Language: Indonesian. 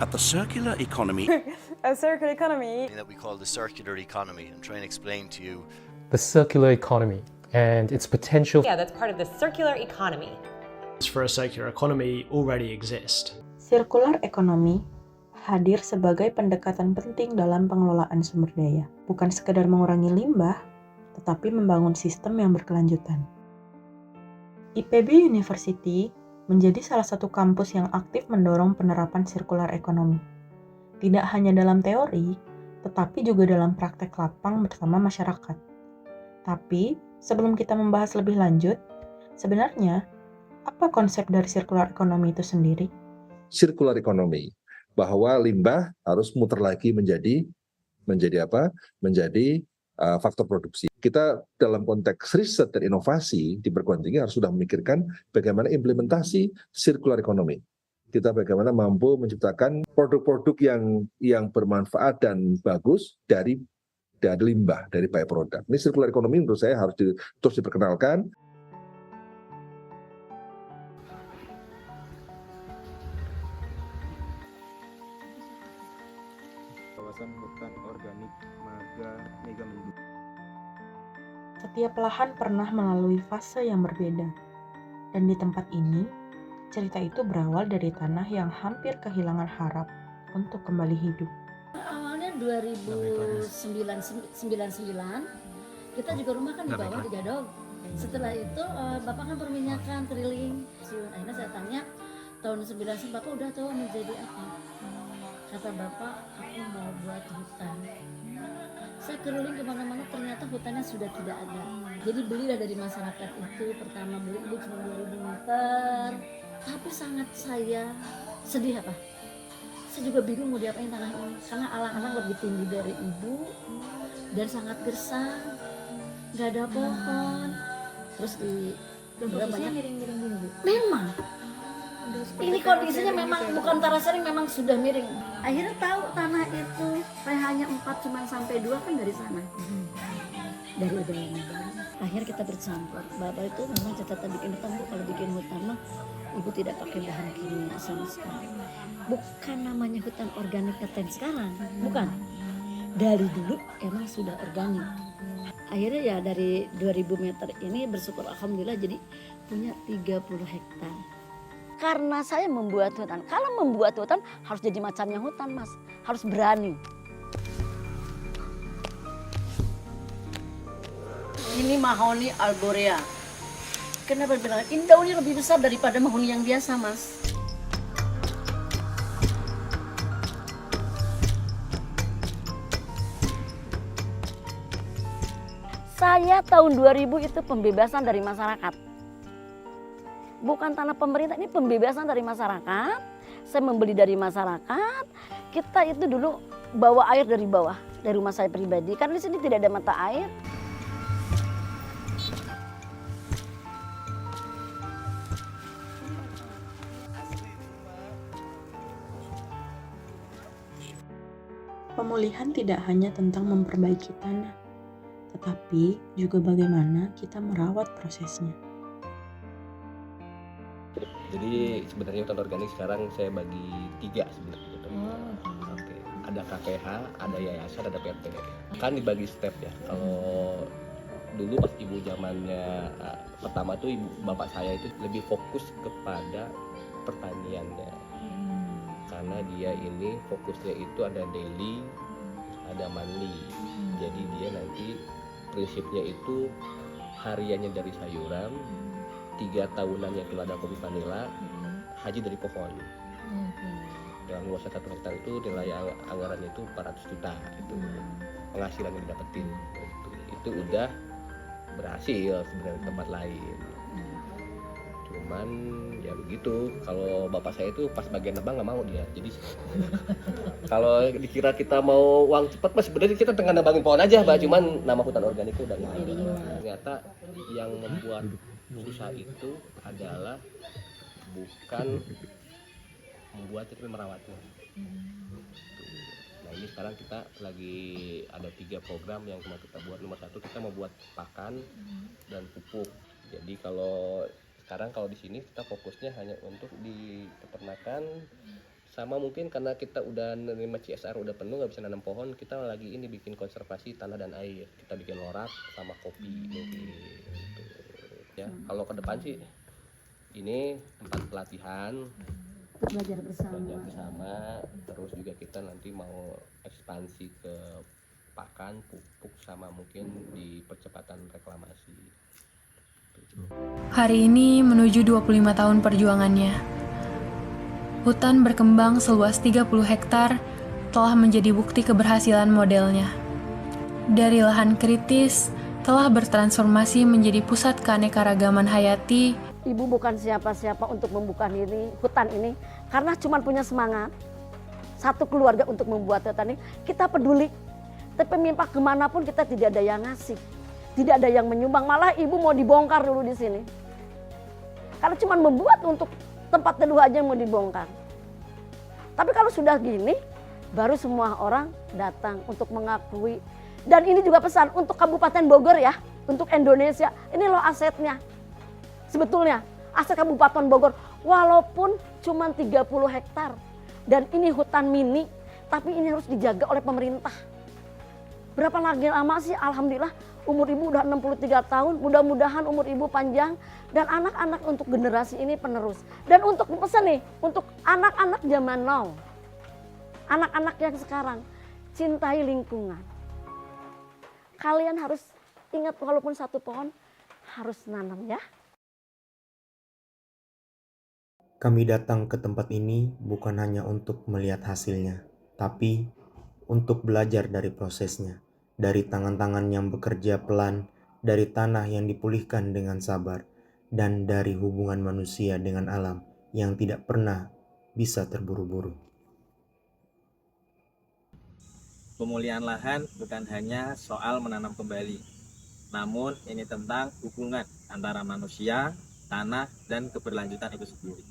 At the circular economy, A circular economy. That we call the circular economy, and try and explain to you The circular economy and its potential. Yeah, that's part of the circular economy. For a circular economy already exist. Circular economy hadir sebagai pendekatan penting dalam pengelolaan sumber daya, bukan sekedar mengurangi limbah, tetapi membangun sistem yang berkelanjutan. IPB University menjadi salah satu kampus yang aktif mendorong penerapan sirkular ekonomi. Tidak hanya dalam teori, tetapi juga dalam praktek lapang bersama masyarakat. Tapi, sebelum kita membahas lebih lanjut, sebenarnya, apa konsep dari sirkular ekonomi itu sendiri? Sirkular ekonomi, bahwa limbah harus muter lagi menjadi apa? Menjadi faktor produksi. Kita dalam konteks riset dan inovasi di perguruan tinggi harus sudah memikirkan bagaimana implementasi sirkular ekonomi. Kita bagaimana mampu menciptakan produk-produk yang bermanfaat dan bagus dari limbah, dari byproduct. Ini sirkular ekonomi menurut saya harus terus diperkenalkan. Kawasan hutan organik Megamendung. Setiap lahan pernah melalui fase yang berbeda. Dan di tempat ini, cerita itu berawal dari tanah yang hampir kehilangan harap untuk kembali hidup. Awalnya 2099, kita juga rumah kan di bawah di Gadog. Setelah itu Bapak kan perminyakan keliling. Akhirnya saya tanya, tahun 99 Bapak udah tahu menjadi apa? Kata Bapak, aku mau buat hutan. Saya keliling kemana-mana, ternyata hutannya sudah tidak ada. Jadi belilah dari masyarakat itu, pertama beli ibu cuma 2000 meter. Tapi sangat saya sedih apa? Saya juga bingung mau diapain tanah ini. Karena alang-alang lebih tinggi dari ibu dan sangat gersang, nggak ada pohon. Terus posisinya miring-miring gini. Memang. Ini kondisinya memang bukan terasering, memang sudah miring. Akhirnya tahu tanah itu hanya 4 cuma sampai 2 kan dari sana. Dari udara. Akhirnya kita bercampur. Bapak itu memang catatan bikin hutan, Bu. Kalau bikin hutan mah Ibu tidak pakai bahan kimia sama sekali. Bukan namanya hutan organik keten sekarang, bukan. Dari dulu emang sudah organik. Akhirnya ya dari 2000 meter ini bersyukur alhamdulillah jadi punya 30 hektar. Karena saya membuat hutan. Kalau membuat hutan harus jadi macamnya hutan, Mas. Harus berani. Ini mahoni arborea. Kenapa bilang ini daunnya lebih besar daripada mahoni yang biasa, Mas? Saya tahun 2000 itu pembebasan dari masyarakat. Bukan tanah pemerintah, ini pembebasan dari masyarakat. Saya membeli dari masyarakat. Kita itu dulu bawa air dari bawah, dari rumah saya pribadi. Karena di sini tidak ada mata air. Pemulihan tidak hanya tentang memperbaiki tanah, tetapi juga bagaimana kita merawat prosesnya. Jadi sebenarnya hutan organik sekarang saya bagi 3 sebenarnya. Oke. Ada KPH, ada yayasan, ada PT. Kan dibagi step ya. Kalau dulu pas ibu zamannya pertama tuh bapak saya itu lebih fokus kepada pertaniannya. Karena dia ini fokusnya itu ada daily, ada monthly. Jadi dia nanti prinsipnya itu hariannya dari sayuran, 3 tahunan yang keluar kopi vanila, haji dari pohon. Dalam luas 1 hektar itu nilai anggarannya itu 400 juta itu penghasilan yang didapetin. Itu udah berhasil sebenarnya di tempat lain. Cuman ya begitu, kalau bapak saya itu pas bagian abang nggak mau dia. Jadi kalau dikira kita mau uang cepat mas sebenarnya kita tengah nabangin pohon aja, Mbak. Cuman nama hutan organik itu udah nggak ada. Ternyata yang membuat susah itu adalah bukan membuat tapi merawatnya. Nah ini sekarang kita lagi ada 3 program yang mau kita buat. Nomor 1 kita mau buat pakan dan pupuk. Jadi kalau sekarang di sini kita fokusnya hanya untuk di peternakan Sama mungkin karena kita udah nerima CSR udah penuh nggak bisa nanam pohon, kita lagi ini bikin konservasi tanah dan air, kita bikin lorak sama kopi mungkin gitu. Ya kalau ke depan sih ini tempat pelatihan belajar bersama, terus juga kita nanti mau ekspansi ke pakan, pupuk, sama mungkin di percepatan reklamasi. Hari ini menuju 25 tahun perjuangannya. Hutan berkembang seluas 30 hektar telah menjadi bukti keberhasilan modelnya. Dari lahan kritis telah bertransformasi menjadi pusat keanekaragaman hayati. Ibu bukan siapa-siapa untuk membuka ini, hutan ini, karena cuma punya semangat satu keluarga untuk membuat hutan ini. Kita peduli, tapi mimpi kemanapun kita tidak ada yang ngasih, tidak ada yang menyumbang. Malah ibu mau dibongkar dulu di sini. Kalau cuma membuat untuk tempat teduh aja yang mau dibongkar. Tapi kalau sudah gini, baru semua orang datang untuk mengakui. Dan ini juga pesan untuk Kabupaten Bogor ya, untuk Indonesia. Ini loh asetnya. Sebetulnya aset Kabupaten Bogor walaupun cuma 30 hektar. Dan ini hutan mini, tapi ini harus dijaga oleh pemerintah. Berapa lagi lama sih? Alhamdulillah umur ibu udah 63 tahun, mudah-mudahan umur ibu panjang dan anak-anak untuk generasi ini penerus. Dan untuk pesan nih, untuk anak-anak zaman now, anak-anak yang sekarang, cintai lingkungan. Kalian harus ingat walaupun satu pohon harus nanam ya. Kami datang ke tempat ini bukan hanya untuk melihat hasilnya, tapi untuk belajar dari prosesnya. Dari tangan-tangan yang bekerja pelan, dari tanah yang dipulihkan dengan sabar, dan dari hubungan manusia dengan alam yang tidak pernah bisa terburu-buru. Pemulihan lahan bukan hanya soal menanam kembali, namun ini tentang hubungan antara manusia, tanah, dan keberlanjutan itu sendiri.